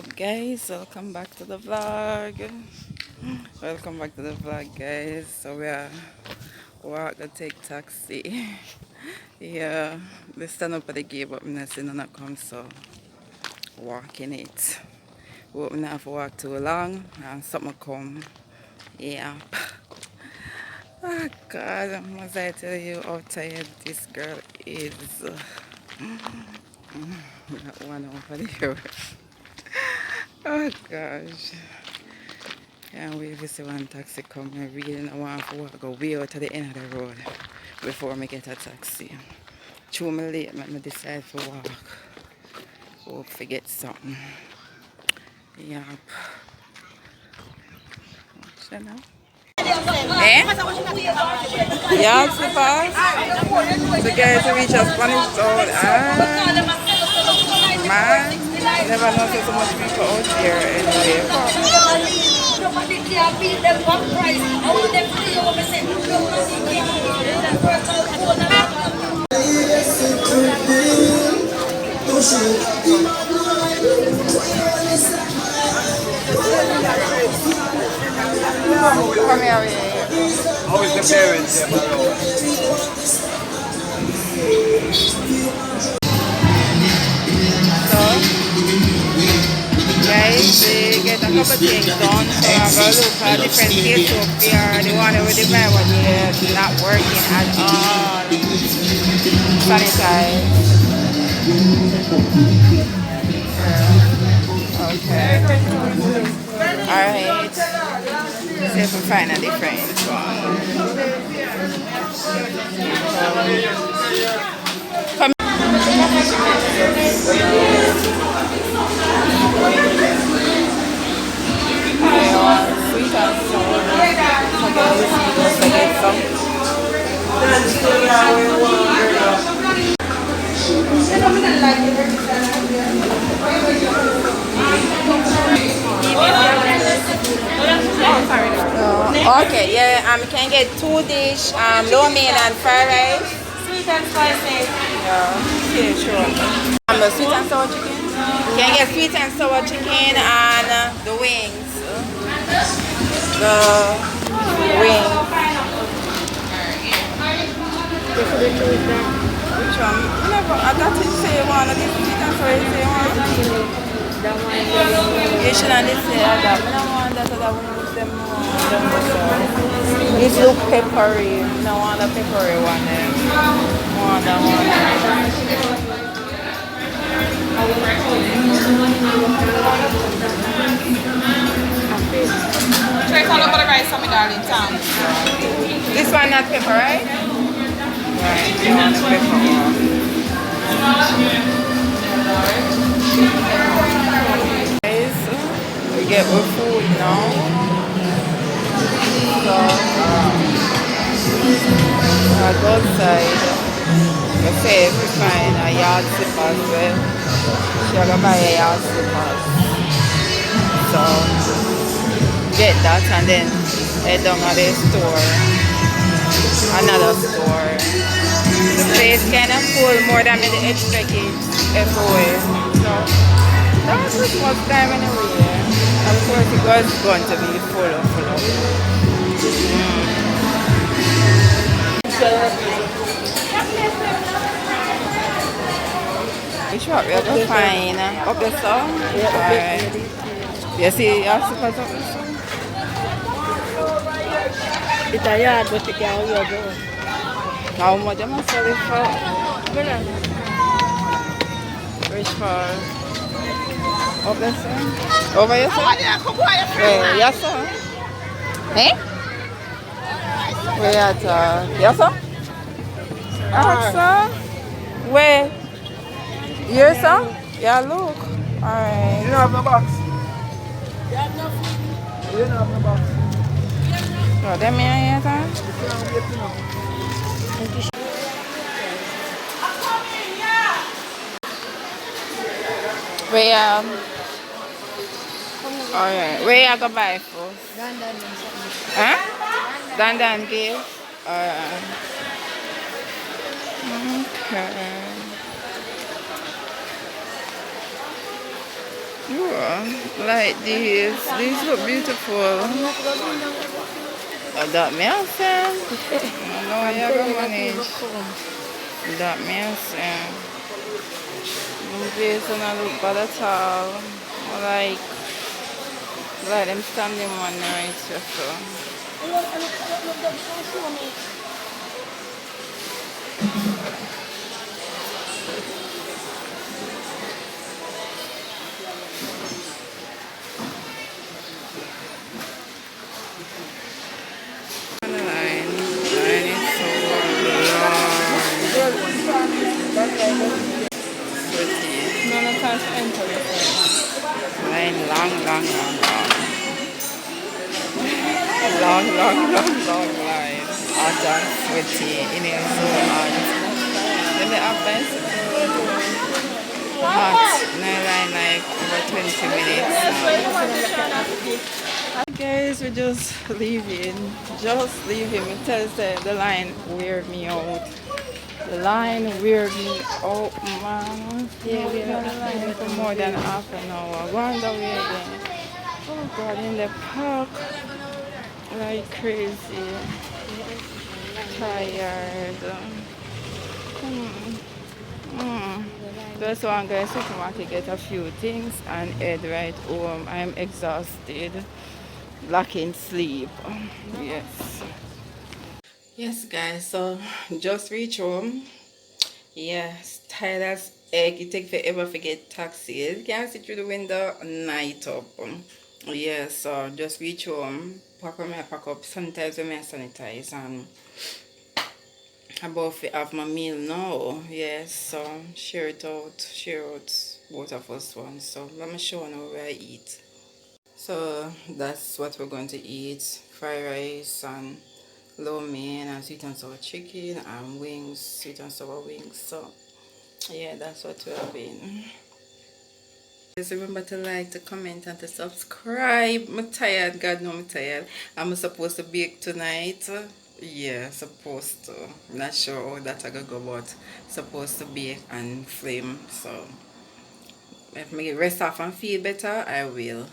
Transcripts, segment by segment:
up, guys? Welcome back to the vlog. Welcome back to the vlog, guys. So we're gonna take taxi. Yeah, they stand up at the gate, but I'm not seeing none come, so walking it. Hope we not have to walk too long and something come. Yeah. Oh God, must I tell you how tired this girl is? That one over there. Oh gosh. Can't wait to see one taxi come. I really don't want to walk go way out to the end of the road before I get a taxi. Through me late, I decide to walk. Hope forget something. Yep. What's that now? Eh? Yeah, slippers. The guys who reach a Spanish town. Man. Never know so much people out here anyway. Come here. How is the parents there, Barrow? Guys, they get a couple things done, so I'm going to look at different cases up here. The one with the man was not working at all. Sanitize. Okay. Alright. See if we find a different one. Come. Sweet and sour. So get some. Okay, yeah, can get 2 dish, lo mein and fried rice. Sweet and spicy. Yeah, okay, sure. Sweet and sour chicken. Can get sweet and sour chicken and the wings. The wings. Which one? I thought you say one of these sweet and sour, you say one. You should not say that. I don't want that other one with them. This look peppery. I don't want the peppery one. Want that one. Try to look for the rice for me, darling, Tom. This one not pepper, right? Right. You want the pepper one. Guys, we get our food now. So, I go outside. I say if we find a yard slippers, she going to buy a yard slippers. So, get that and then head down to the store. Another store. The place kind of full more than I expected everywhere. So, that was Christmas time anyway. Of course, it was going to be full of. Which one we are going to find? Up the song? Yeah, alright. You see, you're supposed to up the song? It's a yard, but you can't hold it. How much am I selling for? Which for? Up the song? Over your song? Where? Your song? Eh? Where at? Your song? Sir? Where? Your song? Yeah, look. Alright. You don't have no box. You have nothing. You don't have no box. So, them here, sir? Where, alright. Where you go buy for? Huh? Dan give? Alright. Okay. Ooh, like these. These look beautiful. That me I say. No, I'm you telling gonna you that you manage. will come. That me I say. This don't look bad at all. Like them standing one right here, so. Look, that you show me. The line is so long. Pretty. No, no time to enter this. Line long, long, long, long. Long, long, long, long line. Hot and sweaty. In here so hot. Then they have bicycle. Hot. Now line like over 20 minutes. Guys, we're just leaving. Just leaving. It tells the line weird me out. The line weird me out, man. Yeah, we On the line for more than half an hour. Wonder where again. Oh God, in the park like crazy. Tired. Hmm. Hmm. Just want to go to the supermarket, get a few things and head right home. I'm exhausted. Lacking sleep. Yes. Yes, guys. So just reach home. Yes, tired as egg. It take forever to get taxis. You can't see through the window. Night up. Yes. So just reach home. Pack up. Sometimes when I sanitize and about to have my meal now. Yes. So share it out. Share out both of us one. So let me show you where I eat. So that's what we're going to eat. Fried rice and lo mein and sweet and sour chicken and wings, sweet and sour wings. So yeah, that's what we're having. Just remember to like, to comment and to subscribe. I'm tired, God know I'm tired. I'm supposed to bake tonight. Yeah, supposed to. Not sure how that I gonna go, but supposed to bake and flame. So if I rest off and feel better, I will.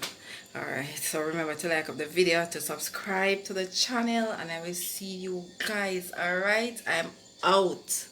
Alright, so remember to like up the video, to subscribe to the channel, and I will see you guys. Alright, I'm out.